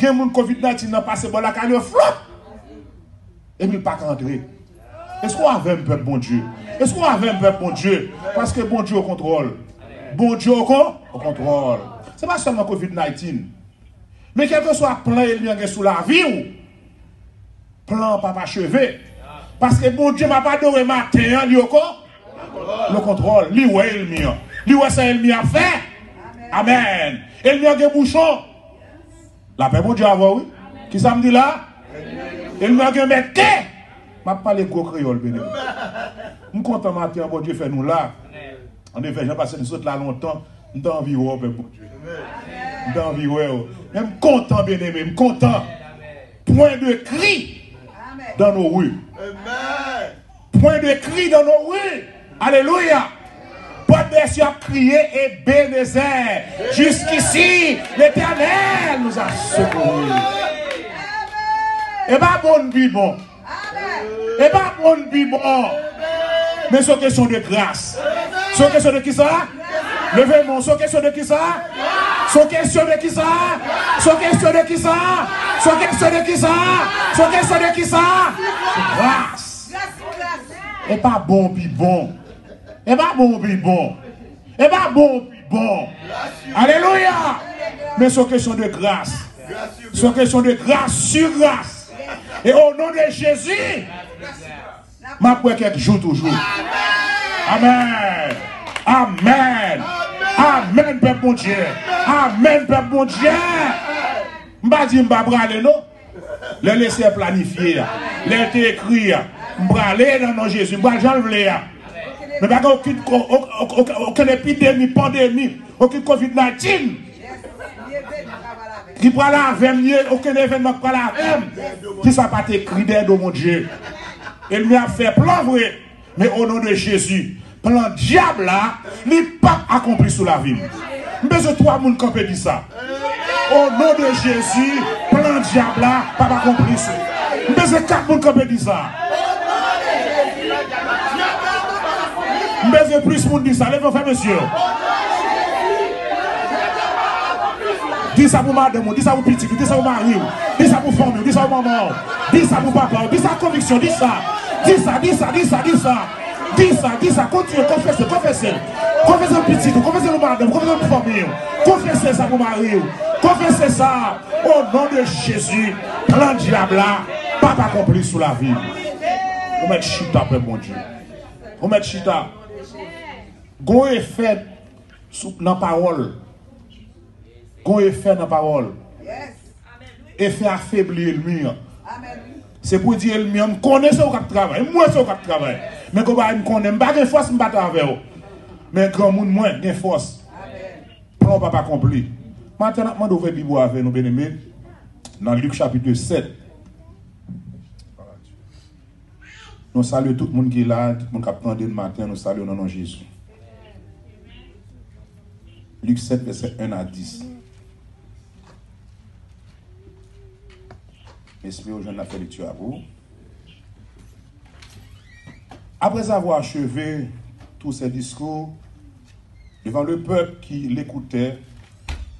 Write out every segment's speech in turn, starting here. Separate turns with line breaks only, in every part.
gen moun COVID-19 nan passe bon la caille flop. Et puis pas rentrer. Est-ce qu'on avait un peuple bon Dieu? Est-ce qu'on avait un peuple bon Dieu? Parce que bon Dieu au contrôle. Bon Dieu au contrôle. Ce n'est pas seulement COVID-19. Mais quel que soit plan il y a sous la vie, plan pas achevé. Parce que bon Dieu m'a pas donné matin, lui le contrôle. Lui ouais il mien. Lui ouais ça il mien fait. Amen. Il mien des bouchons. La paix bon Dieu avant oui. Qui ça me dit là? Il mien des mec. Je ne parle pas gros créole, béni. Je suis content matin, bon Dieu fait nous là. En effet, j'ai passé nous autres là longtemps. Nous sommes environ, bon Dieu. Nous sommes environ. Même content, bien aimé, je suis content. Point de cri dans nos rues. Point de cri dans nos rues. Alléluia. Pas de berceau à crier et Bénézer. Jusqu'ici, l'Éternel nous a secourus. Et bien, bon, bon. Et pas bon bon. Mais c'est question de grâce. C'est question de qui ça? Levez-moi, c'est question de qui ça? C'est question de qui ça? C'est question de qui ça? C'est question de qui ça? C'est question de qui ça? Grâce. Et pas bon puis bon. Et pas bon puis bon. Et pas bon puis bon. Alléluia. Mais c'est question de grâce. C'est question de grâce sur grâce. Et au nom de Jésus, ma foi quelques jours toujours. Amen. Amen. Amen, peuple bon Dieu. Amen, peuple bon Dieu. Je ne vais pas dire que je vais aller, non. Le laisser planifier. Le écrire. Je vais aller dans le nom de Jésus. Je vais aller. Mais pas aucune épidémie, pandémie, aucune COVID-19. Qui prend la veine, aucun événement prend la veine. Qui ça pas écrit de mon Dieu. Il m'a fait plan vrai. Mais au nom de Jésus, plan diable là, il n'est pas accompli sous la vie. Mais je trois moun qui peut dire ça. Au nom de Jésus, plan diable là, pas accompli sous. Mais je quatre moun qui peut dire ça. Mais je plus moun dit ça. Lève-vous, monsieur. Dis ça pour madame, dis ça pour petit, dis ça pour mari, dis ça pour famille, dis ça pour maman, dis ça pour papa, dis ça pour conviction, dis ça. Dis ça, dis ça, dis ça, dis ça. Dis ça, dis ça, continue, confessez, confessez. Confessez pour petit, confessez pour madame, confessez pour famille. Confessez ça pour mari. Confessez ça au nom de Jésus. Plan diable là, pas accompli sous la vie. Vous mettez chita, peuple mon Dieu. Vous mettez chita. Gon effet dans la parole. Gon effet dans la parole. Effet affaiblir le mur. C'est pour dire le mur, je connais ce qu'on travaille. Moi, ce qu'on travaille. Mais quand je connais, je n'ai pas de force, je ne vais pas avec vous. Mais grand monde, moi, j'ai force. Plan pas accompli. Maintenant, je vais ouvrir la Bible avec nous, bien-aimés. Dans Luc chapitre 7. Nous saluons tout le monde qui est là, tout le monde qui attend le matin, nous saluons dans le nom de Jésus. Luc 7, verset 1 à 10. Esprit aux jeunes a fait lecture à vous. Après avoir achevé tous ces discours, devant le peuple qui l'écoutait,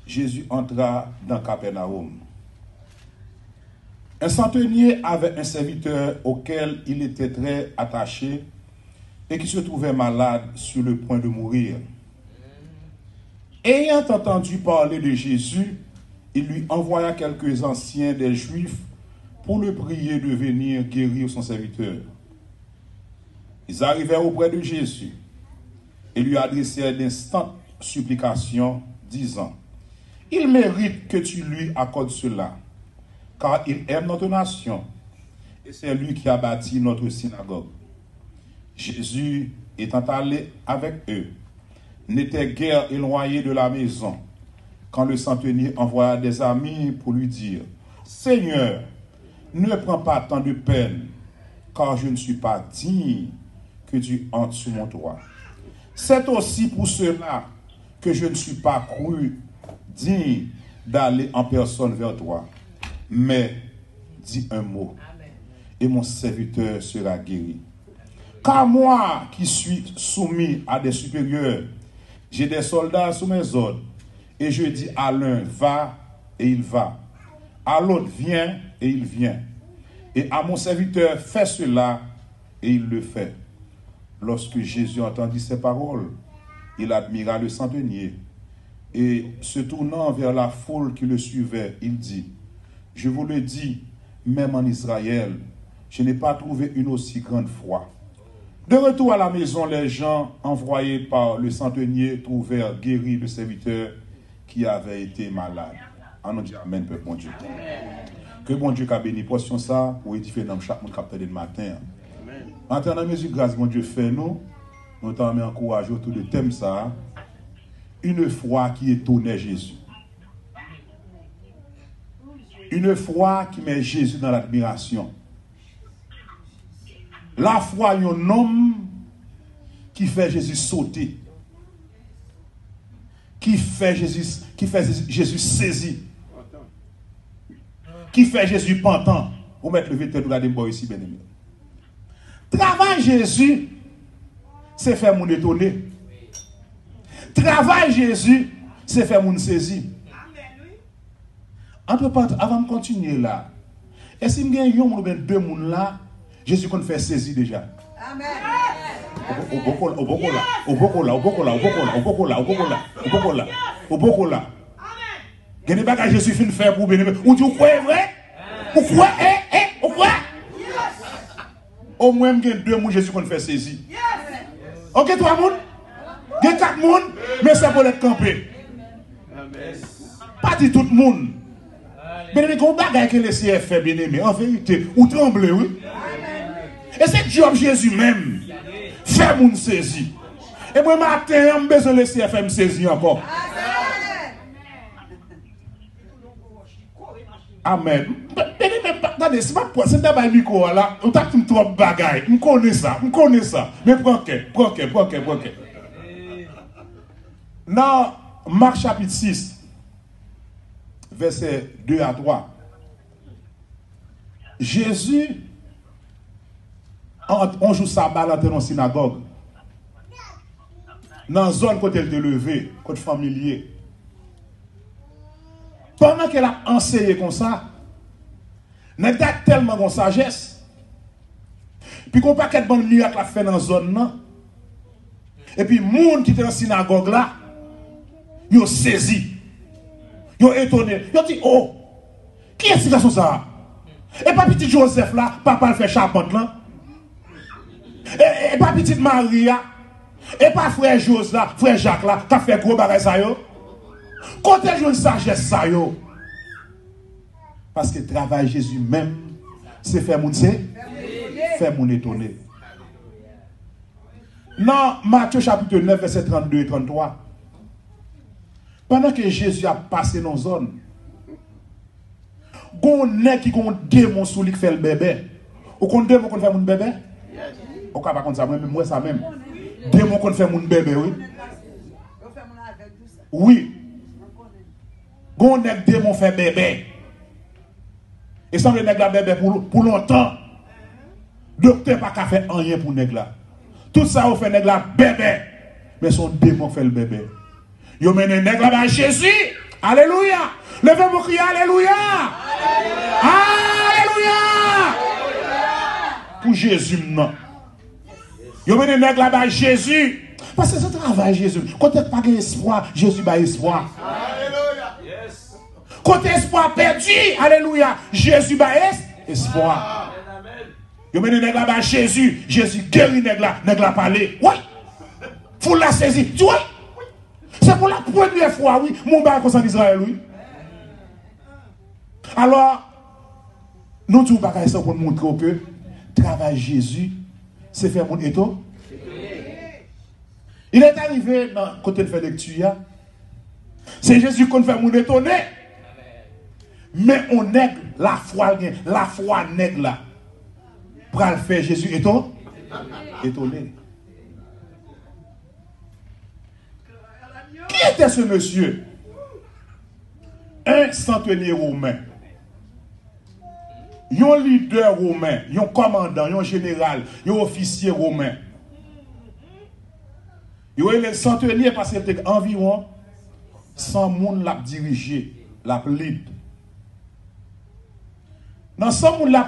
Jésus entra dans Capernaum. Un centenier avait un serviteur auquel il était très attaché et qui se trouvait malade sur le point de mourir. Ayant entendu parler de Jésus, il lui envoya quelques anciens des Juifs pour le prier de venir guérir son serviteur. Ils arrivèrent auprès de Jésus et lui adressèrent d'instantes supplications, disant: « Il mérite que tu lui accordes cela, car il aime notre nation, et c'est lui qui a bâti notre synagogue. » Jésus, étant allé avec eux, n'était guère éloigné de la maison, quand le centenier envoya des amis pour lui dire: « Seigneur, ne prends pas tant de peine, car je ne suis pas digne que tu entres sous mon toit. C'est aussi pour cela que je ne suis pas cru digne d'aller en personne vers toi. Mais dis un mot, et mon serviteur sera guéri. Car moi qui suis soumis à des supérieurs, j'ai des soldats sous mes ordres, et je dis à l'un, va, et il va, À l'autre, viens, et il vient. Et à mon serviteur, fais cela, et il le fait. Lorsque Jésus entendit ces paroles, il admira le centenier. Et se tournant vers la foule qui le suivait, il dit, je vous le dis, même en Israël, je n'ai pas trouvé une aussi grande foi. De retour à la maison, les gens envoyés par le centenier trouvèrent guéri le serviteur qui avait été malade. En nous dit Amen, peuple bon Dieu. Que bon Dieu qu'a béni portion ça pour édifier dans chaque monde qui le matin. Maintenant, dans la mesure grâce bon Dieu fait nous t'en encourager autour de thème ça. Une foi qui étonnait Jésus. Une foi qui met Jésus dans l'admiration. La foi d'un homme qui fait Jésus sauter. Qui fait Jésus saisi. Qui fait Jésus pantant. Vous mettez le vêtement de la démon ici, bien aimé. Travail Jésus, c'est faire mon étonné. Travail Jésus, c'est faire mon saisi. Entre parenthèses, avant de continuer là, est-ce qu'il y a un ou deux personnes là, Jésus qu'on fait saisir déjà? Amen. Il y a des bagages Jésus fin faire pour bénir. Ou tu crois vrai? Ou quoi? Ou quoi? Au moins, il y a deux personnes Jésus qu'on fait saisir. Ok, trois personnes? Il y a quatre personnes, mais c'est pour être campé. Pas dit tout le monde. Mais il y a des bagages que le CF fait bien aimé. En vérité, ou tremblez, oui. Et c'est Job Jésus même. Fait mon saisi. Et moi, matin, j'ai besoin de le CFM saisir encore. Amen. Attendez, c'est pas c'est d'abord le micro là. On t'a fait trop de bagages. Je connais ça. Mais prends que. Dans Marc chapitre 6, versets 2 à 3. Jésus, on joue sabbat dans la synagogue. Dans la zone côté de levé, côté familier. Pendant qu'elle a enseigné comme ça, elle a tellement de sagesse. Puis qu'on pas qu'elle bonne miracle a fait dans la zone là. Et puis les gens qui étaient dans la synagogue là, ils ont saisi. Ils ont étonné. Ils ont dit, oh, qui est-ce qui a ça? Et pas petit Joseph là, papa le fait charpente là. Et pas petite Maria. Et pas frère Joseph là, frère Jacques là, qui a fait gros bagage ça yo. Quand tu une sagesse ça yo. Parce que le travail Jésus même, c'est faire mon étonné. Dans Matthieu chapitre 9, verset 32 et 33, pendant que Jésus a passé dans la zone, il y a un démon sous lui qui fait le bébé. Ou qu'on démon qui fait mon bébé? Ou qu'on pas comme ça, moi ça même. Démon qui fait mon bébé, oui. Oui. Gon nèg démon fait bébé. Et ça le nèg la bébé pour longtemps. Docteur pas qu'à faire rien pour nèg la. Tout ça on fait nèg la bébé. Mais son démon fait le bébé. Yo mène nèg la à Jésus. Alléluia. Levez-vous crier alléluia. Alléluia. Pour Jésus non. Yo mène nèg la à Jésus. Parce que ce travail Jésus. Quand tu n'as pas d'espoir, Jésus a espoir. Quand espoir perdu, alléluia, Jésus a espoir. Yo mène nèg là Jésus, Jésus guérit nèg la parler. Oui. Faut la saisir. Tu vois? C'est pour la première fois, oui, mon bar comme ça en Israël, oui. Alors, nous tous pas ça pour montrer que travail Jésus, c'est faire mon éto. Il est arrivé dans côté de faire lecture. C'est Jésus qu'on fait mon étonné. Mais on nègre la foi nègre là. Pour le faire Jésus étonné. Qui était ce monsieur? Un centenier romain. Un leader romain, un commandant, un général, un officier romain. Il y a le centenier parce qu'il était environ 100 personnes l'a dirigé, l'a lead. Dans ce monde là,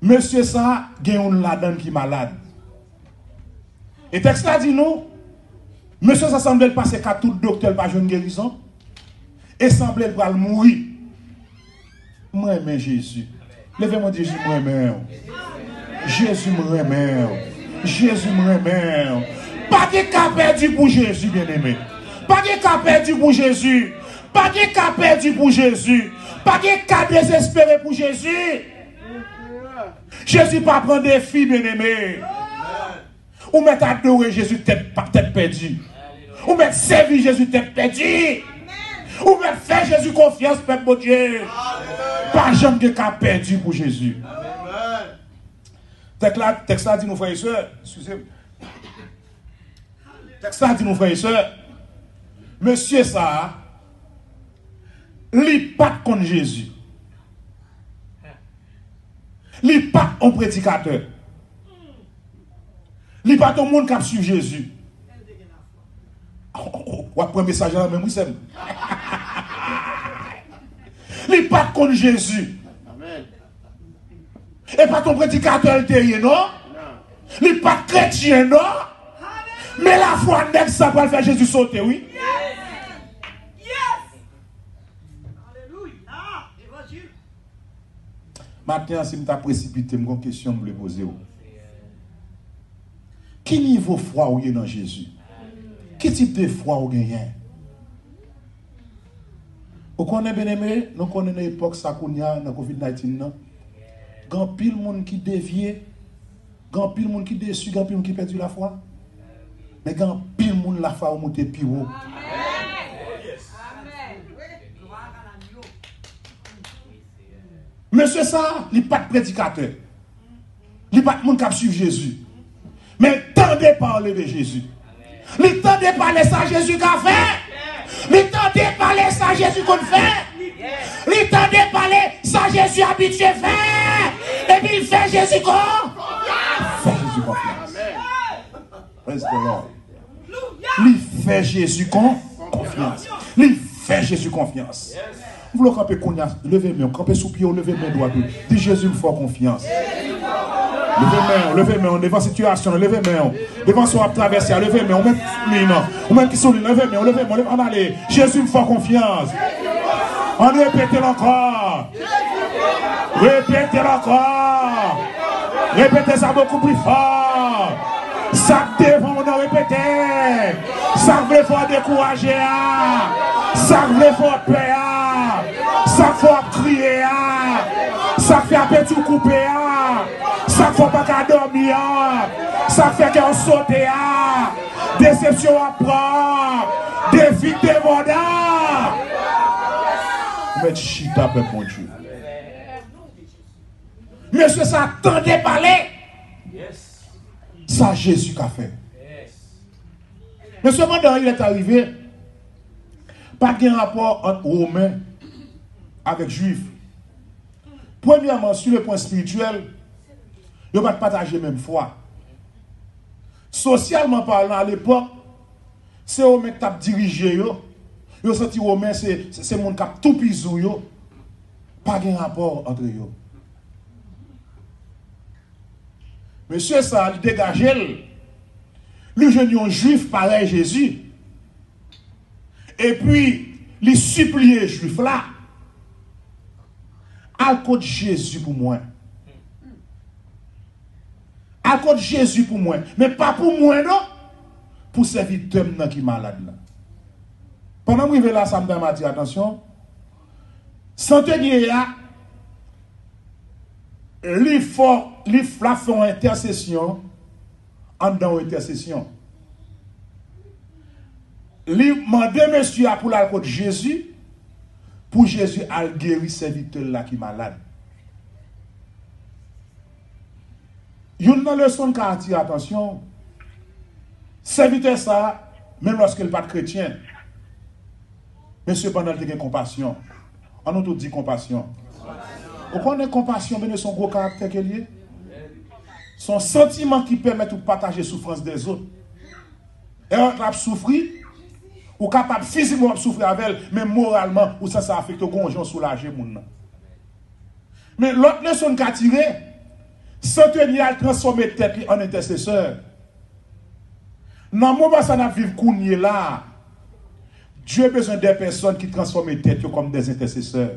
monsieur ça, il y a une ladane qui est malade. Et texte là dit nous, monsieur ça semble passer qu'à tout docteur pas une guérison. Et semble pas mourir. Moi aime Jésus. Levez-moi Jésus, moi aime. Jésus me remet. Jésus me remet. Pas de cas perdu pour Jésus, bien-aimé. Pas de cas perdu pour Jésus. Pas de cas perdu pour Jésus. Pas de cas désespéré pour Jésus. Jésus pas prendre des filles, bien-aimé. Ou mettre adorer Jésus tête perdue. Ou mettre servir Jésus tête perdue. Ou mettre faire Jésus confiance, Père mon Dieu. Pas jamais de cas perdu pour Jésus. Texte là dit nos frères et sœurs, excusez-moi. Texte là dit nos frères et sœurs, monsieur ça, li pas contre Jésus. Li pas un prédicateur. Li pas tout le monde qui suit Jésus. Ou après message là même oui c'est. Li pas contre Jésus. Et pas ton prédicateur terrien, non? Il n'est pas chrétien, non? Mais la foi n'est ça pour faire Jésus sauter, oui? Yes! Alléluia! Évangile. Maintenant, si je précipité, je une question me poser. Quel niveau de foi vous avez dans Jésus? Quel type de foi vous avez? Vous connaissez bien aimé, nous connaissons l'époque Sakounia, dans Covid-19, non? Grand pile monde qui dévié, grand pile monde qui déçu, grand pile monde qui perdu la foi. Mais grand pile monde la foi monter plus haut. Monsieur ça, il n'est pas de prédicateur. Il n'est pas de monde qui suit Jésus. Mais tendez parler de Jésus. Il tendez parler ça Jésus qu'a fait. Il tendez parler ça Jésus qu'on fait. Il tendez parler ça Jésus habitué faire. Et puis il fait Jésus quoi? Fait Jésus confiance. Praise the Lord. Il fait Jésus confiance. Il fait Jésus confiance. Vous voulez camper confiance? Levez-moi, camper sous pied, levez-moi droit. Dis Jésus me fait confiance. Levez-moi, devant situation, levez-moi. Devant son traversé, levez-moi, ou même qui sont levez-moi, on allez. Jésus me fait confiance. On répète encore. Répétez encore. Répétez ça beaucoup plus fort. Ça devant on a répété. Ça veut faut décourager. Ça veut faut peur. Ça faut crier. Ça fait un peu tout couper. Ça faut pas qu'à dormir. Ça fait qu'on saute. Déception à prendre. Défi démodant. Mettre chita peu mon Dieu. Monsieur, ça attendait parler. Ça, Jésus qu'a fait. Mais cependant, il est arrivé. Pas de rapport entre Romains avec Juifs. Premièrement, sur le point spirituel, ils ne vont pas partager la même foi. Socialement parlant, à l'époque, c'est Romains qui ont dirigé. Ils ont senti Romains, c'est le monde qui a tout pisou. Pas de rapport entre eux. Monsieur, ça a dégagé. Le jeune juif pareil Jésus. Et puis, les supplier juifs là. À cause de Jésus pour moi. À cause de Jésus pour moi. Mais pas pour moi, non. Pour servir d'homme qui est malade là. Pendant que je vais là, ça me dit attention. Santé Guéa. Li font intercession en dans intercession. Li mande monsieur pour la côte Jésus pour Jésus à guérir serviteur là qui est malade. Yon dans leçon qui attire attention. Serviteur ça même lorsqu'il n'est pas chrétien. Mais cependant il a compassion. On nous dit compassion. Vous connaissez compassion, mais son gros caractère qu'il y a. Son sentiment qui permet de partager la souffrance des autres. Et on a souffri, ou capable physiquement de souffrir avec elle, mais moralement, ou ça affecte le gens soulager. Mais l'autre leçon qu'a tiré, Centenier a transformé tête en intercesseur. Dans le moment où ça n'a vivre kounye là, Dieu a besoin des personnes qui transforment tête comme des intercesseurs.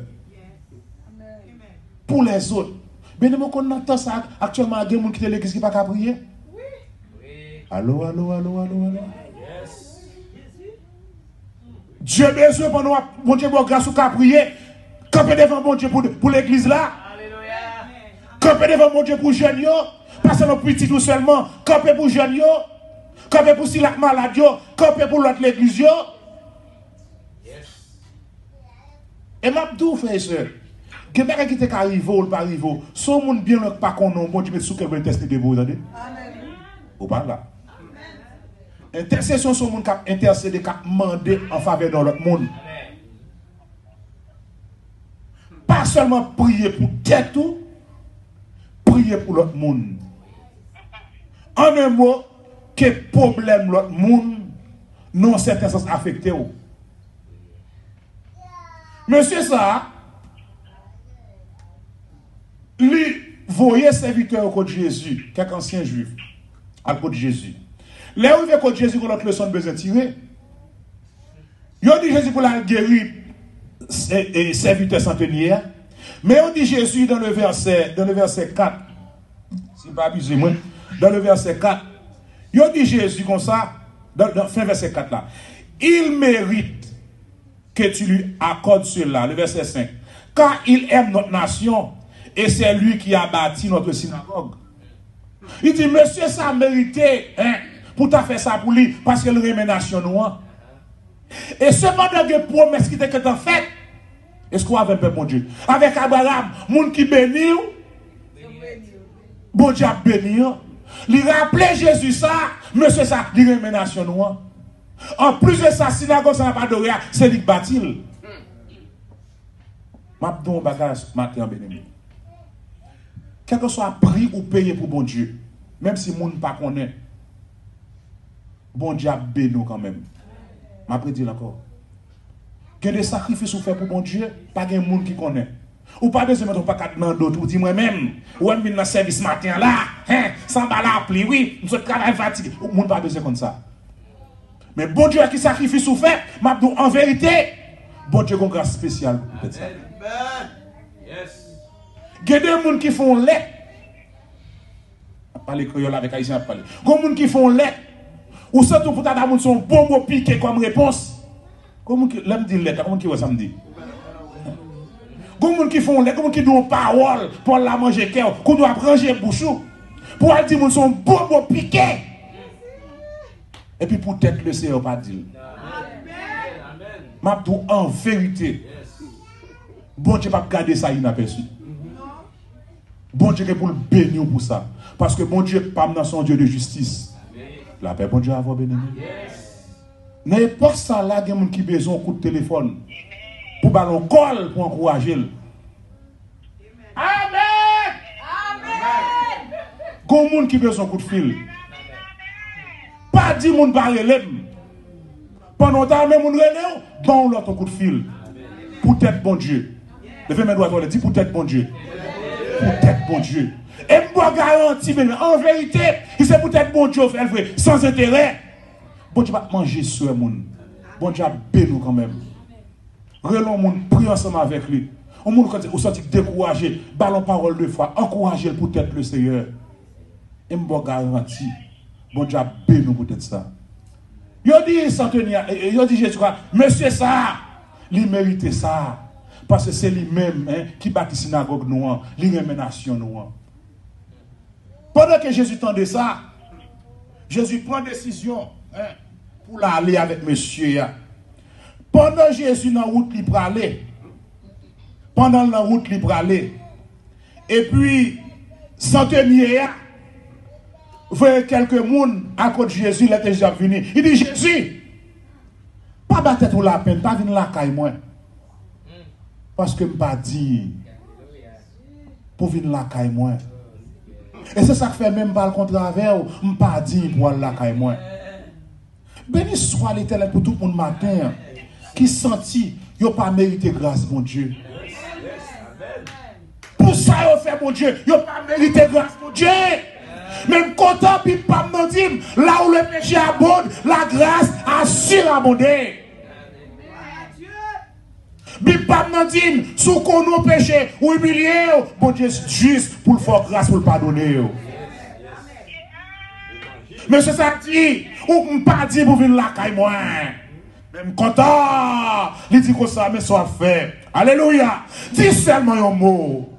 Pour les autres. Mais nous entend ça actuellement, il y a des gens qui sont l'église qui ne peuvent pas prier. Allô, allô, allô, allô, allô. Dieu a besoin pour nous, bon Dieu, pour grâce ou qu'à prier. Camper devant bon Dieu pour l'église là. Camper devant mon Dieu pour jeunes, pas seulement petit tout seulement. Camper pour jeunes, camper pour si la malade, camper pour l'autre l'église. Et m'a dit, frère et soeur, que quelqu'un qui est arrivé ou pas arrivé, son monde bien pas qu'on a, bon Dieu, met sous quel bon test de vous, attendez. Ou pas là. Intercession, son monde qui a intercédé, qui a demandé en faveur de l'autre monde. Pas seulement prier pour tête tout, prier pour l'autre monde. En un mot, que problème l'autre monde, non certain sens affecté. Monsieur ça, lui voyait serviteur au côté de Jésus, quelques anciens juifs, à côté de Jésus. Là où il côté de Jésus, qu'on a l'autre leçon de besoin de tirer. Il dit Jésus pour la guérir serviteur centenier. Mais on dit Jésus dans le verset 4, si pas abusé moi, dans le verset 4, il dit Jésus comme ça, dans fin verset 4 là, il mérite que tu lui accordes cela, le verset 5, car il aime notre nation et c'est lui qui a bâti notre synagogue. Il dit, monsieur, ça a mérité pour t'as fait ça pour lui, parce qu'il remet nation noire. Et cependant, il y a des promesses qui étaient faites. Est-ce qu'on avait un peu bon Dieu? Avec Abraham, moun qui bénit, bon Dieu a béni. Il rappelait Jésus ça, monsieur ça, il remet nation noire. En plus de ça, synagogue, ça n'a pas de rien, c'est lui qui bâtit. Ma don bagage matin béni. Quel que soit prix ou payé pour bon Dieu, même si moun pas connaît, bon Dieu a béni quand même. Ma prédit encore. Que des sacrifices ou fait pour bon Dieu, pas de monde qui connaît. Ou pas de se mettre pas quatre dans d'autres, ou dit moi-même, ou on vient dans le service matin là, sans balle à pli, oui, nous sommes travail fatigué. Ou monde pas besoin comme ça. Mais bon Dieu qui sacrifice ou fait, m'a dit en vérité, bon Dieu a une grâce spéciale pour ça. Yes. Il y a des gens qui font lait. Parler créole avec Haïtien à parler. Il y a des gens qui font lait. Ou surtout pour ta dame son bon mot piqué comme réponse. Comment qui l'aime dire lait, comment qui va ça me dire? Il y a des gens qui font lait, comment qui donnent parole pour la manger cœur, qu'on doit ranger bouchou. Pour elle dire son bon mot piqué. Et puis pour tête le Seigneur pas dire. M'a dit en vérité. Bon Dieu pas garder ça inaperçu. Bon Dieu pour le bénir pour ça. Parce que bon Dieu pas dans son Dieu de justice. La paix bon Dieu avoir béni. N'importe ça là, il y a des gens qui ont besoin d'un coup de téléphone. Pour ballon col pour encourager. Amen. Amen. Il y a des gens qui ont besoin d'un coup de fil. Pas 10 moun par relève. Pendant temps, même moun relève, bon l'autre coup de fil. Pour tête bon Dieu. Levez mes doigts, dit pour tête bon Dieu. Pour tête bon Dieu. Et moi garantis, en vérité, il c'est pour tête bon Dieu, sans intérêt. Bon Dieu va manger sur le monde. Bon Dieu a béni quand même. Relons monde, prie ensemble avec lui. On monde quand on senti découragé, ballon parole de foi, encourager pour tête le Seigneur. Et moi garantis. Bon Dieu a béni pour peut-être ça. Il dit centenier, il dit Jésus, monsieur ça, il mérite ça. Parce que c'est lui-même qui bâtit synagogue noire, il remet nation noire. Pendant que Jésus tendait ça, Jésus prend décision pour aller avec monsieur. Pendant Jésus dans la route, il aller. Pendant la route, il aller. Et puis, centenier, voyez quelques monde à côté de Jésus, il était déjà venu. Il dit Jésus, pas battre tout la peine, pas venir la caille moi. Parce que je ne pas dit pour venir la caille moi. Et c'est ça que fait même pas le contraire, je ne pas dit pour aller la caille moi. Béni soit l'Éternel pour tout le monde matin qui sentit, il n'a pas mérité grâce, mon Dieu. Pour ça, ça fait mon Dieu, il pas mérité grâce mon Dieu. Même content, puis pas me dire, là où le péché abonde, la grâce a surabondé. Puis pas me dire, sous qu'on nous péché ou humilié, bon Dieu juste pour le faire grâce, pour le pardonner. Mais c'est ça dit, ou pas dit pour venir là, caille moi. Même content, il dit que ça, mais soit fait. Alléluia. Dis seulement un mot.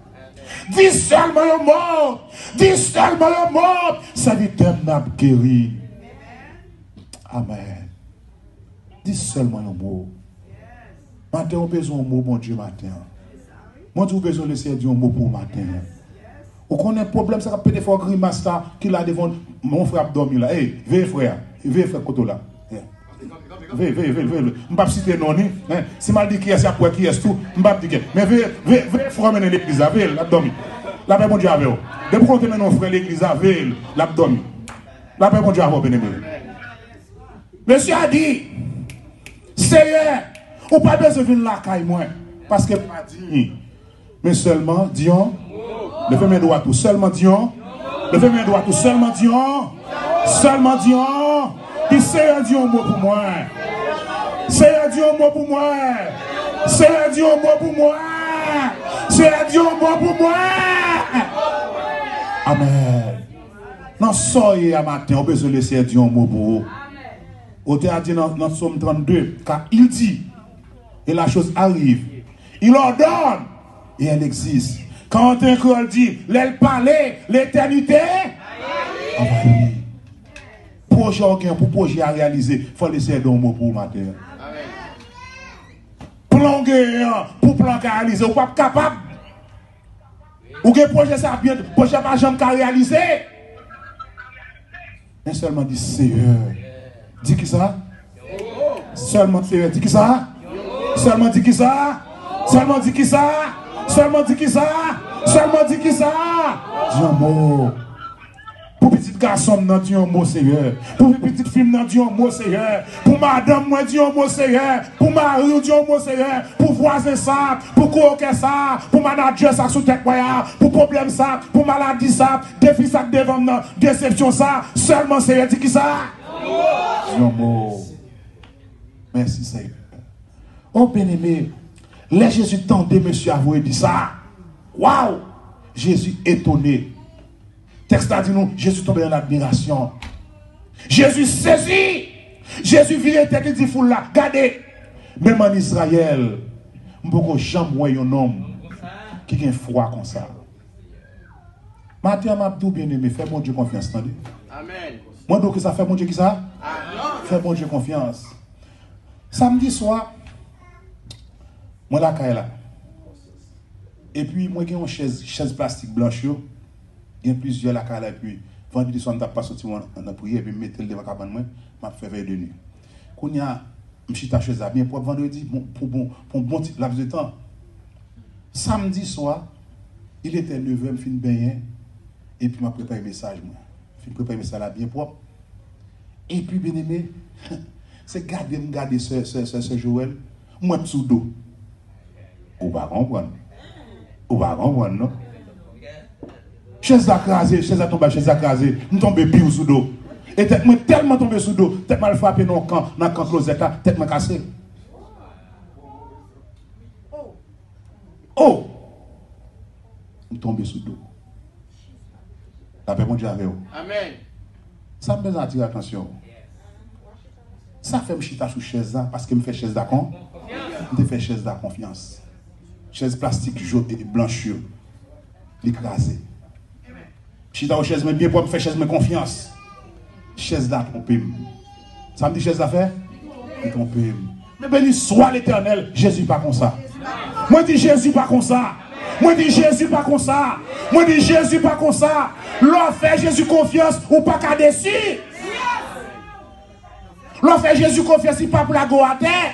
Dis seulement un mot. Dis seulement un mot. Ça dit t'aimes n'a guéri. Amen. Dis seulement un mot. Matin, on a besoin d'un mot, mon Dieu, matin. Moi, tu as besoin de laisser dire un mot pour matin. Ou qu'on a un problème, ça va peut-être faire grimace là, qu'il a devant mon frère dormi là. Hey, veille frère, Koto là. Veille. Je ne vais pas citer non. Si je dis qui est après qui est tout, je ne vais pas dire. Mais veille, frère, mener l'église, veille, l'abdomen. La paix, mon Dieu, avec vous. Depuis qu'on te met nos frères l'église, veille, l'abdomen. La paix, mon Dieu, avec vous, bien aimé. Monsieur a dit, Seigneur, on n'a pas besoin de venir là, caille moi. Parce que pas dit, mais seulement, disons, levez mes doigts tout, seulement disons, levez mes doigts tout, seulement disons, puis Seigneur dit un mot pour moi. Seigneur dit un mot pour moi. Seigneur dit un mot pour moi. Seigneur dit un mot pour moi. Amen. Non, soyez à matin, on peut se laisser dire un mot pour vous. On a dit dans Psaume 32, car il dit, et la chose arrive. Il ordonne, et elle existe. Quand un cœur dit, l'elle parlait, l'éternité, projet pour projet à réaliser, il faut laisser un mot pour matin. Plan pour plan à réaliser, ou pas capable. Ou que projet ça bien, projet pas jamais à réaliser. Mais seulement dit Seigneur. Dis qui ça? Seulement Seigneur, dis qui ça? Seulement dis qui ça? Seulement dis qui ça? Seulement dis qui ça? Seulement dis qui ça? Dis un mot. Pour petit garçon, non, dis un mot, Seigneur. Pour petite fille, non, dis un mot, Seigneur. Pour madame, moi, dis un mot, Seigneur. Pour mari, dis un mot, Seigneur. Pour voisin, ça. Pour coquet, ça. Pour manager, ça, sous tête, pour problème, ça. Pour maladie, ça. Défi, ça, devant, déception, ça. Seulement, Seigneur, dis qui ça? Dis un mot. Merci, Seigneur. Oh, bien-aimé, les Jésus tendait, monsieur, à vous dit ça. Waouh! Jésus étonné. Texte a dit nous, Jésus tombé en admiration. Jésus saisi. Jésus vire tête et dit foule là, regardez. Même en Israël, je ne peux jamais voir un homme qui a froid comme ça. Matin, Mabdou, bien-aimé, fais mon Dieu confiance. Amen. Moi, donc, ça fait mon Dieu qui ça? Fais mon Dieu confiance. Samedi soir, moi, la caille là. Et puis, moi, j'ai une chaise plastique blanche. Il y a plusieurs la caille là. Et puis, vendredi soir, je ne pas sorti en prière. Et puis, je mets le devant cabane, je fais veille de nuit. Quand il y a une petite chaise bien pour vendredi, pour un bon petit laps de temps. Samedi soir, il était 9h, je me suis baigné. Et puis, je préparé un message. Je me préparé un message là bien propre. Et puis, bien aimé, c'est garder ce Joël. Moi, sous dos. Ou pas comprendre. Ou pas comprendre, non? Chaise à craser, chaise à tomber, chaise à craser. Nous tombons pire sous dos. Et tête moi tellement tombé sous dos, tête mal frappé dans le camp closette là, tête m'a cassé. Oh! Nous tombons sous dos. La paix, mon Dieu, avec vous. Amen. Ça me besoin d'attirer attention. Ça fait me chita sous chaise là, parce que me fait chaise d'accord. Je fais chaise de confiance. Chaise plastique jaune et blanche, l'écraser. Chita aux chaises, mais bien pour me faire chaise de confiance. Chaise là, trompé. Ça me dit chaise d'affaires? Trompé. Mais béni soit l'Éternel, Jésus pas comme ça. Moi dis Jésus pas comme ça. Moi dis Jésus pas comme ça. Moi dis Jésus pas comme ça. L'on fait Jésus confiance ou pas qu'à déçu. L'on fait Jésus confiance, il pas pour la go à terre.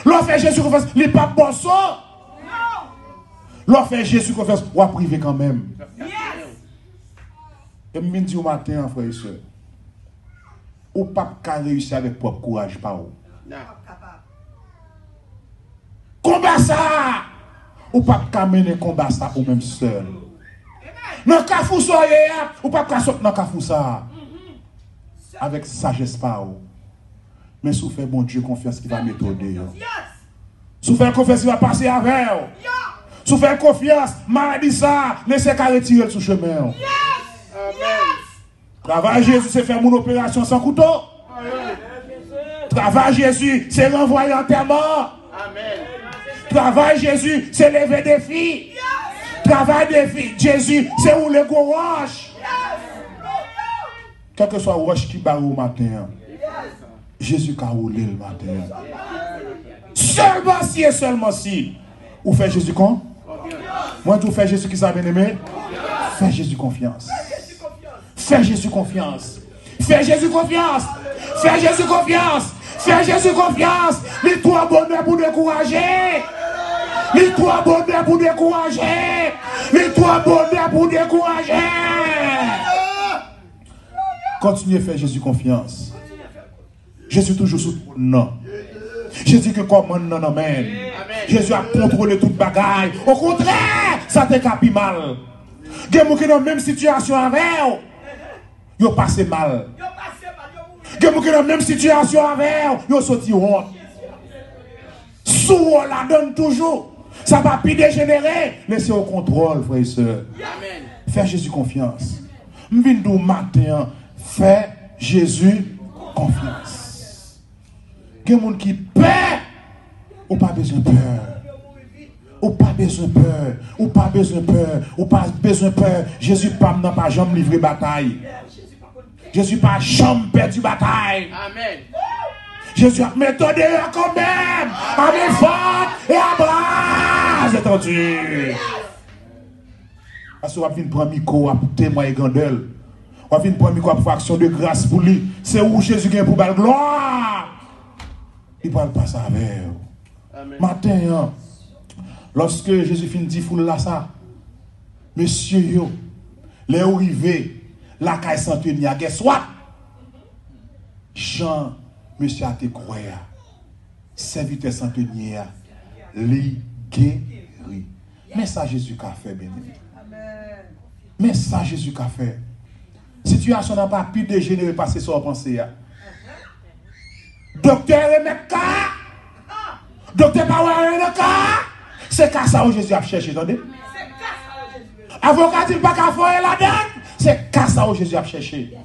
L'on fait Jésus confiance, il n'est pas bosso. L'on fait Jésus confiance, ou à privé quand même. Et je me dis au matin, frère et soeur, ou pas qu'à réussir avec propre courage, pas ou. Combat ça! ou pas qu'à mener combat ça ou même seul. Dans kafou soyez, ou pas qu'à sortir dans kafou ça. Avec sagesse pas ou. Mais sous fait bon Dieu confiance qui va m'étonner. Sous fait confiance qui va passer avec. Sous fait confiance, maladie ça, laissez qu'à retirer sous chemin. Travail Jésus, c'est faire mon opération sans couteau. Travail Jésus, c'est renvoyer en terre mort. Travail Jésus, c'est lever des filles. Travail des filles, Jésus, c'est rouler gros roche. Quel que soit le roche qui barre au matin, Jésus a roulé le matin. Seulement si et seulement si. Ou fait Jésus con? Moi, tu fais Jésus qui s'est bien aimé? Fais Jésus confiance. Fais Jésus confiance. Fais Jésus confiance. Fais Jésus confiance. Fais Jésus confiance. Les trois bonheurs pour décourager. Les trois bonheurs pour décourager. Les trois bonheurs pour décourager. Continuez à faire Jésus confiance. Jésus toujours sous non. Jésus que commande non, amen. Jésus a contrôlé toute bagaille. Au contraire, ça te capi mal. Des gens qui dans la même situation avec eux, ils passent mal. Des gens qui dans la même situation avec eux, ils sortent honte. Sous on la donne toujours. Ça va plus dégénérer. Laissez au contrôle, frères et sœurs. Fais Jésus confiance. M'vindou matin, fais Jésus confiance. Il y a des gens qui peur, ou pas besoin de peur. Ou pas besoin de peur. Ou pas besoin de peur. Ou pas besoin de peur. Jésus n'a pas jamais livré bataille. Jésus n'a pas jamais perdu bataille. Amen. Jésus a méthode quand même. Avec forte et à bras. C'est entendu. Parce qu'on va venir prendre micro pour témoigner grandeur. On va venir prendre micro pour action de grâce pour lui. C'est où Jésus vient pour belle gloire. Il va le passer avec eux. Matin, lorsque Jésus finit de dire foule là ça, monsieur yo, les arrivés, la caille centenière, guess what? Jean, monsieur a été croyant, serviteur centenière, li guéri. Mais ça Jésus qu'a fait, bien aimé. Mais ça Jésus qu'a fait. Situation n'a pas pu dégénérer passer sur la pensée. Docteur et mec docteur pas un cas, c'est qu'à ça où Jésus a cherché, attendez. Avocat dit pas qu'à faire la donne, c'est qu'à ça où Jésus a cherché.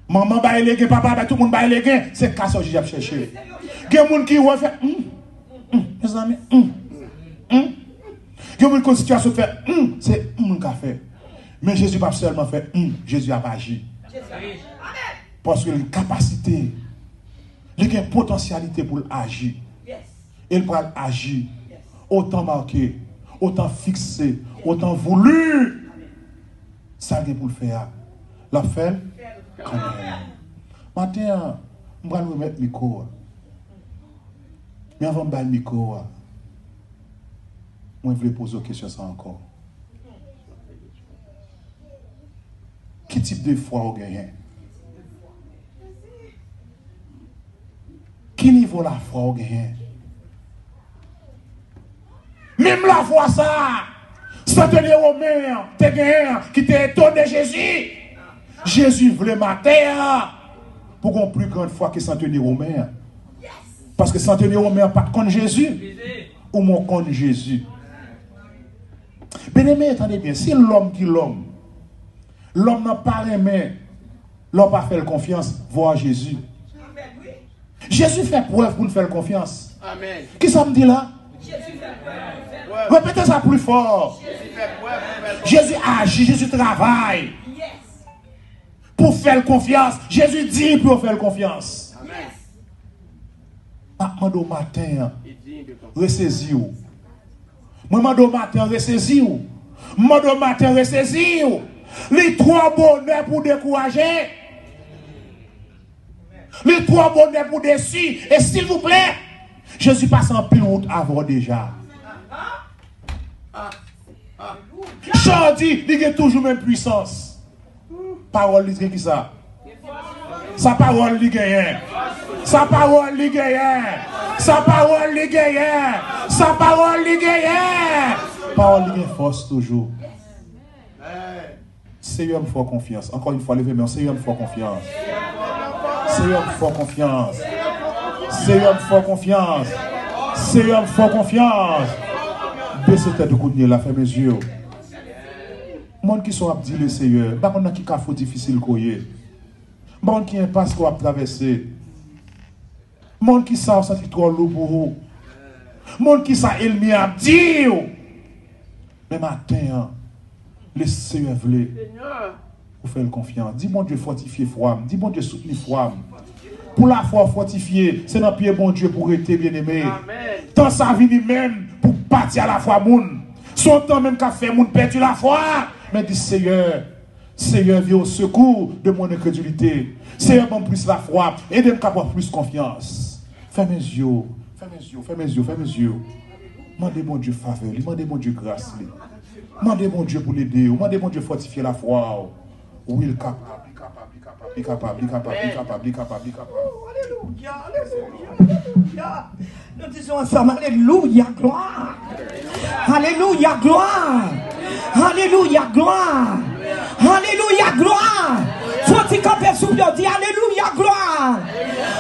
Maman ba les papa tout le monde ba les gains, c'est qu'à ça où Jésus a cherché. Il y a des gens qui refait mes amis il y a une situation fait c'est qu'a fait. Mais Jésus pas seulement fait Jésus a agi. Parce qu'il a une capacité, il a une potentialité pour agir. Il peut agir autant marqué, autant fixé, autant voulu. Ça il pour le faire. La fait quand même. Maintenant, je vais remettre le micro. Mais avant de mettre le micro, je voulais poser une question ça encore. Quel type de foi vous gagnez? Quel niveau la foi vous gagnez? Même la foi ça, centenier romain, t'es gagné, qui t'est étonné de Jésus. Jésus voulait mater pour qu'on plus grande foi que centenier romain. Parce que centenier romain pas contre Jésus, ou mon contre Jésus. Bien-aimé, attendez bien, si l'homme qui l'homme n'a pas aimé, l'homme n'a pas fait confiance, voir Jésus. Jésus fait preuve pour nous faire confiance. Amen. Qui ça me dit là? Répétez ça plus fort. Jésus agit, Jésus travaille. Pour faire confiance. Jésus dit pour faire confiance. Amen. Moi, matin, ressaisir. Moi, matin, ressaisir. Moi, matin, ressaisir. Les trois bonheurs pour décourager. Les trois bonheurs pour déçu. Et s'il vous plaît, Jésus passe en pile route avant déjà. Jean dit, il y a toujours même puissance. Parole, il qui ça? Sa parole, il gagne. Sa parole, il gagne. Sa parole li gagne. Sa parole li gagne. Parole li gagne force toujours. Seigneur me fait confiance. Encore une fois, levez-moi. Seigneur me fait confiance. Seigneur me fait confiance. Seigneur me fait confiance. Seigneur me fait confiance. Baissez tête de coup de nez là, fermez les yeux. Monde qui sont abdis le Seigneur, pas qu'on a qui cafou difficile koye. Monde qui impasse qu'on a traversé. Monde qui ça ça trop lourd pour vous. Monde qui ça elmi abdi. Mais matin, le Seigneur voulait vous faire confiance. Dis mon Dieu fortifier foi, dis mon Dieu soutenir foi. Pour la foi fortifiée, c'est dans pied bon Dieu pour être bien-aimé. Tant ça vient même pour partir à la foi moun. Son temps même qu'a fait moun perdu la foi. Mais dis Seigneur, Seigneur viens au secours de mon incrédulité. Seigneur m'en plus la foi et de me avoir plus confiance. Ferme mes yeux, ferme mes yeux, ferme mes yeux, ferme mes yeux. Mandez mon Dieu faveur, mandez mon Dieu grâce. Mandez mon Dieu pour l'aider, mandez mon Dieu fortifier la foi. Oui, il est capable, il est capable, il est capable, il est capable, il est capable, il est capable, il est capable.
Alléluia, alléluia. Nous disons ensemble, alléluia, gloire. Alléluia, gloire. Alléluia, gloire. Alléluia, gloire. Faut-il camper sous le dit alléluia, gloire.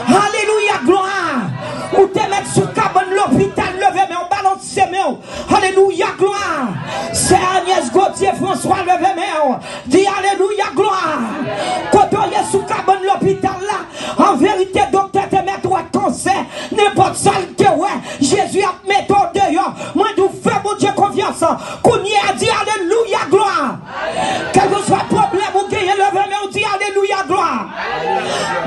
Alléluia, gloire. Ou te mettre sous cabane l'hôpital, levé, mais on balance ses mains. Alléluia, gloire. C'est Agnès Gauthier François, levé, mais dit alléluia, gloire. Quand on est sous cabane l'hôpital là, en vérité, docteur te met toi cancer, n'importe ça que ouais, Jésus a mis ton dehors. Moi, nous fais mon Dieu confiance. Qu'on y a dit alléluia, gloire. Quel que soit le problème, vous gagnez levé, mais on dit alléluia, gloire.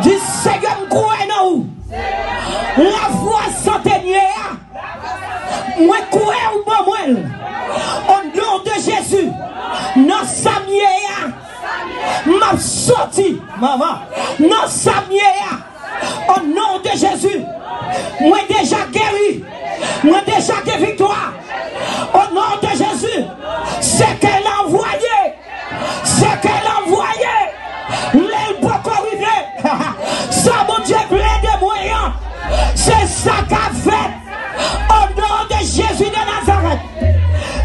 Dis Seigneur, crois nous. La foi centenière, moi coué ou pas moi, au nom de Jésus, non Samuel, m'a sorti, maman, non Samuel, au nom de Jésus, moi déjà guéri, moi déjà de victoire, au nom de Jésus, c'est qu'elle a envoyé, c'est qu'elle a envoyé, l'aile pour corriger, ça mon Dieu plein de moyens. C'est ça qu'a fait au nom de Jésus de Nazareth.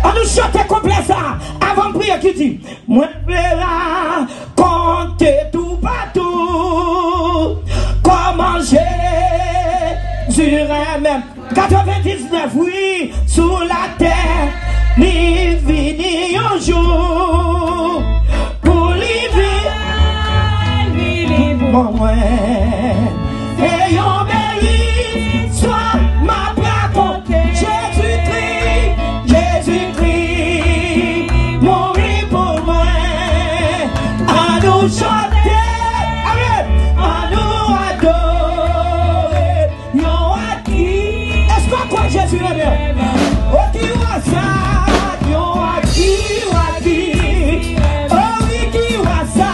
On nous chante complet ça avant de prier qui dit moi là compter tout partout comment Jésus même 99 oui sous la terre il vini un jour pour vivre moi et on bénit soit ma raconte Jésus-Christ, Jésus-Christ, mourir pour moi. À nous chanter, à nous adorer. Yon a qui? Est-ce qu'on croit Jésus est bien? Oh, qui voit ça? Yon a qui? Oh oui, qui voit ça?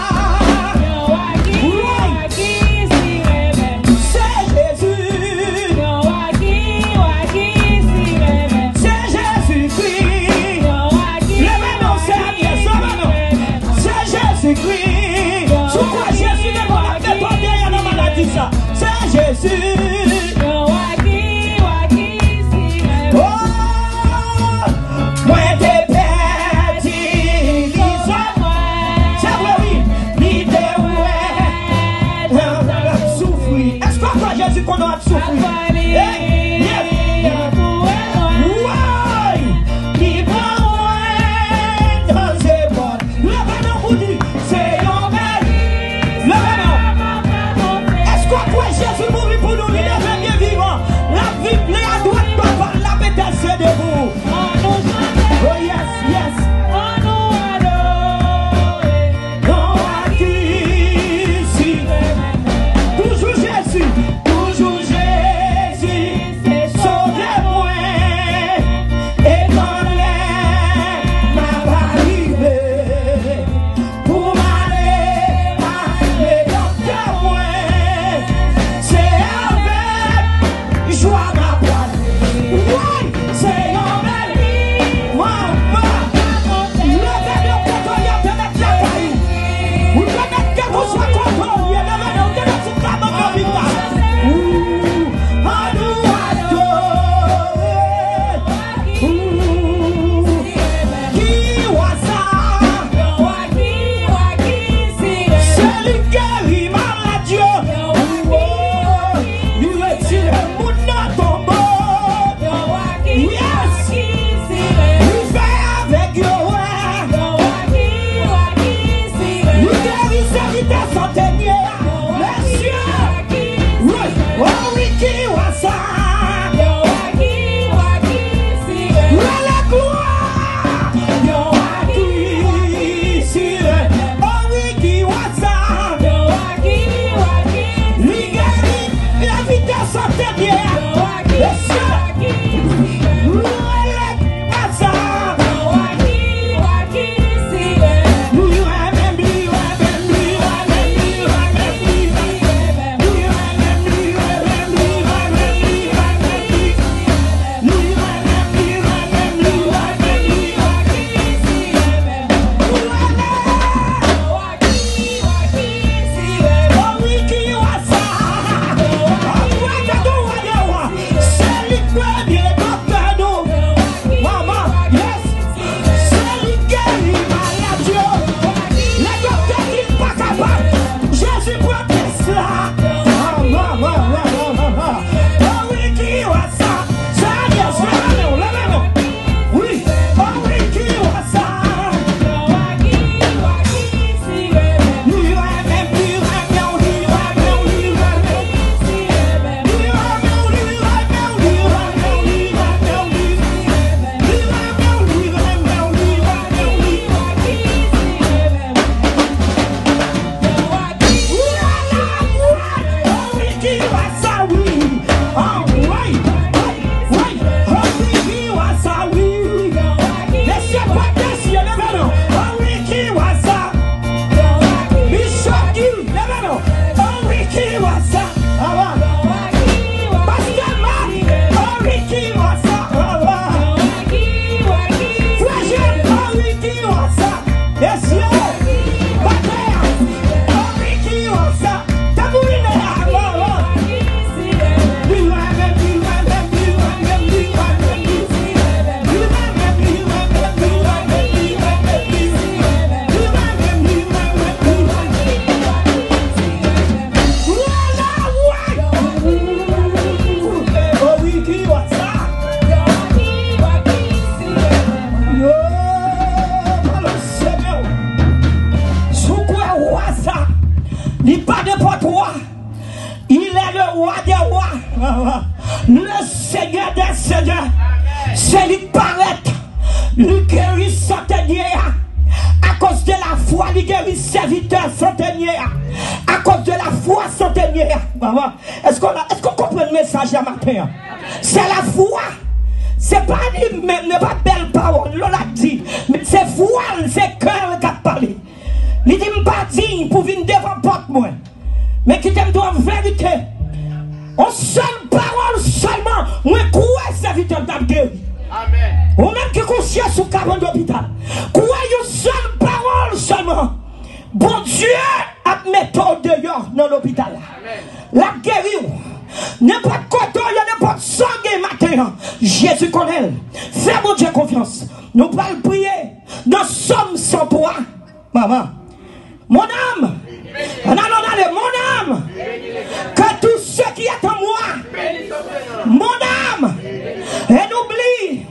C'est Jésus. Oh, moi t'es perdu, c'est vrai oui, l'idée ouais, souffrir. Est-ce qu'on croit Jésus qu'on doit souffrir? Jésus mourit pour nous. c'est lui paraître, lui guérit centenaire. À cause de la foi, lui guérit serviteur centenaire. À cause de la foi centenaire. Maman, est-ce qu'on comprend le message à matin? C'est la foi. C'est pas lui-même, n'est pas belle parole, l'on l'a dit. Mais c'est foi, c'est cœur qui a parlé. Il dit, je pas digne pour venir devant porte moi. Mais qui t'aime en vérité. En seule parole seulement, moi crois serviteur d'âme guéri. Amen. Ou même qui couche sous cabane d'hôpital. Crois une seule parole seulement. Bon Dieu a mis dehors dans l'hôpital. La guéri. N'importe quoi, il y a n'importe sangue matin. Jésus connaît. Fais mon Dieu confiance. Nous allons prier dans Somme 103. Maman. Mon âme. Non, mon âme. Que tout ce qui est en moi. Mon âme. Et n'oublie.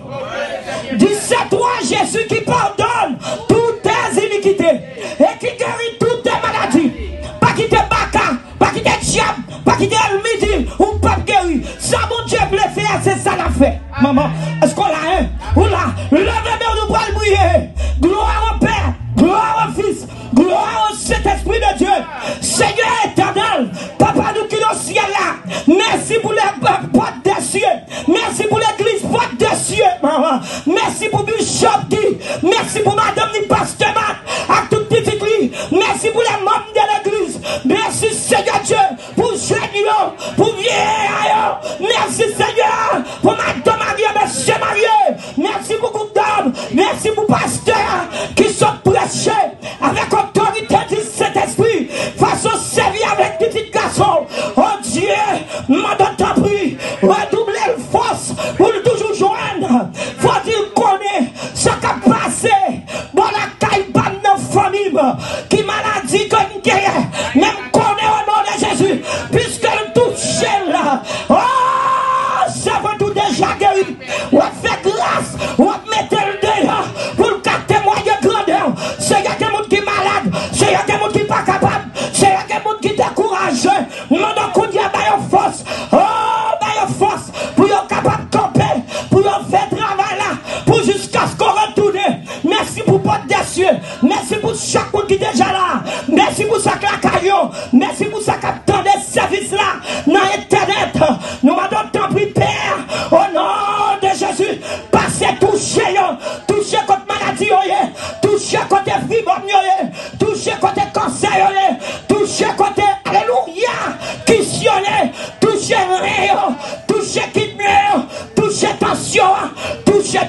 17 3, Jésus qui pardonne toutes tes iniquités. Et qui guérit toutes tes maladies. Pas qui te baka. Pas qui te diable. Pas qui te midi. Ou pas guéri. Ça, mon Dieu, voulait faire, c'est ça l'a fait. Maman, est-ce qu'on l'a, hein? Ou là, levez-nous, nous allons prier. Gloire au Père. Gloire au Fils. Gloire au Saint-Esprit de Dieu. Seigneur éternel, Papa nous qui dans le ciel là. Merci pour les portes des cieux. Merci pour l'église porte des cieux. Merci pour Bishop Guy. Merci pour Madame ni Pasteur Matt. À toute petite lit. Merci pour les membres de l'église. Merci Seigneur Dieu pour Génio, pour Vieillard. Merci Seigneur pour Madame Marie, Monsieur Marie. Merci pour groupe d'hommes. Merci pour Pasteur qui sont prêchés avec autorité du Saint-Esprit. Façon servir avec petit garçon. Oh Dieu, m'en t'en prie. Redoubler le force pour toujours joindre. Faut-il connaître ce qui a passé. Bon, la caille pas de famille. Qui maladie comme guerre. Même connaît au nom de Jésus. Puisque le touche là. Oh, ça va tout déjà guéri. On fait grâce. On mettre le dehors. Pour le cas témoigner grandeur. C'est y a des gens qui sont malades. C'est y a des gens qui ne sont pas capables. C'est y a des gens qui sont découragés. Nous avons coup de force. Oh, force. Pour être capable de camper. Pour faire travail là. Pour jusqu'à ce qu'on retourne. Merci pour porte des cieux. Merci pour chaque monde qui est déjà là. Merci pour ça que la caillon. Merci pour ça qu'attend des services là. Dans Internet. Nous m'avons tant pris Père. Au nom de Jésus. Passez toucher. Toucher contre maladie. Toucher contre fibrome. Toucher contre cancer. Toucher contre alléluia. Questionner. Toucher rien. Toucher kidney. Toucher tension. Toucher.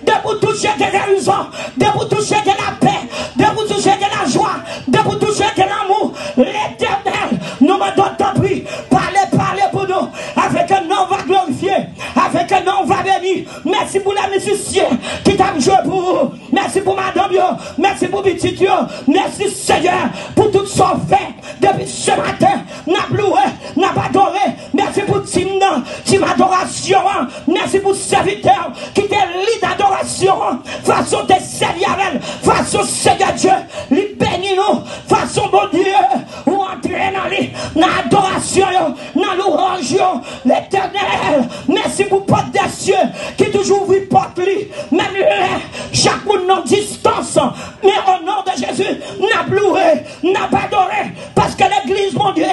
De vous toucher de guérison. De vous toucher de la paix. De vous toucher de la joie. De vous toucher de l'amour. L'éternel. Nous m'avons tant pris. Parlez pour nous. Avec un nom va glorifier. Avec un nom va bénir. Merci pour les musiciens qui t'ont joué pour vous. Merci pour madame. Merci pour petit. Merci Seigneur pour tout ce qu'on fait. Depuis ce matin, n'a loué, n'a pas adoré. Merci pour team adoration. Merci pour serviteur qui te lit d'adoration. Façon de servir avec façon Seigneur Dieu. Lui bénis nous. Façon bon Dieu. Ou entrer dans l'adoration, dans l'orange. L'éternel. Merci pour porte des cieux qui toujours ouvre porte lui. Même chaque monde en distance. Mais au nom de Jésus, n'a loué, n'a pas adoré. Parce que l'église, mon Dieu,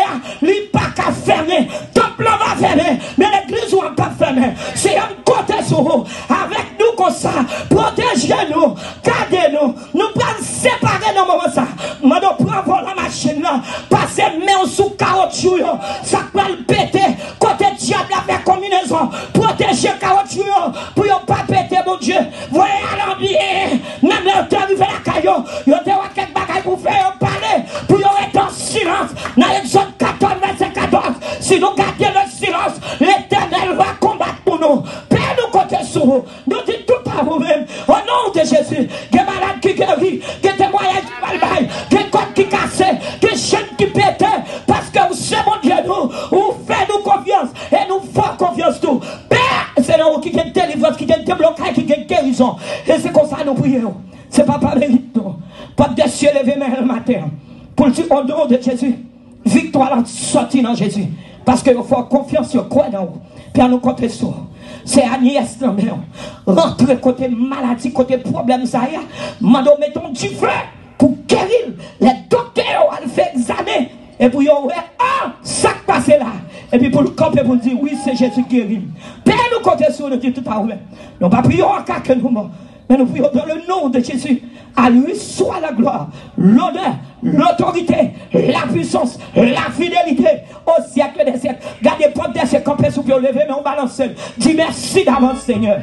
lui pas qu'à fermer. Temple va fermer. Mais l'église ne va pas fermer. C'est un côté sur vous. Avec nous comme ça. Protégez-nous. Gardez-nous. Nous pouvons séparer dans le moment ça. Maintenant, prends la machine là. Passez main sous caoutchouc. Ça peut le péter. Côté diable avec combinaison. Protégez caoutchouc. Pour ne pas péter, mon Dieu. Voyez à l'ambiance. Même le temps arrive à la caillou. Il y a quelques bagailles pour faire parler. Pour être en silence. Dans l'exode 14, verset 14. Si nous gardons le silence, l'Éternel va combattre pour nous. Père, nous comptons sur vous. Nous disons tout à vous-même. Au nom de Jésus. Des malades qui guérissent. Des témoignages qui valent. Des côtes qui cassent. Des chaînes qui pètent. Parce que vous savez, mon Dieu, nous faites-nous confiance. Et nous faisons confiance tout. Père, c'est nous qui gagne délivrance, qui gagne déblocage, qui gagne guérison. Et c'est comme ça nous prions. C'est pas par mérite. Pas de cieux levé le matin. Pour le dire au nom de Jésus. Victoire sortie dans Jésus. Parce qu'il faut confiance sur quoi dans vous. Père, nous comptons sur. C'est Agnès, non, mais rentre côté maladie, côté problème, ça y est. Mando, mettons du feu pour guérir. Les docteurs ont fait examen. Et puis, ça passe là. Et puis, pour le camper, pour dire, oui, c'est Jésus qui guérit. Père, nous comptons sur, nous dit tout à l'heure. Nous ne prions pas qu'à que nous morts. Mais nous prions dans le nom de Jésus. À lui soit la gloire, l'honneur, l'autorité, la puissance, la fidélité au siècle des siècles. Gardez pas de ces campés sous le lever, mais on balance. Dis merci d'avance, Seigneur.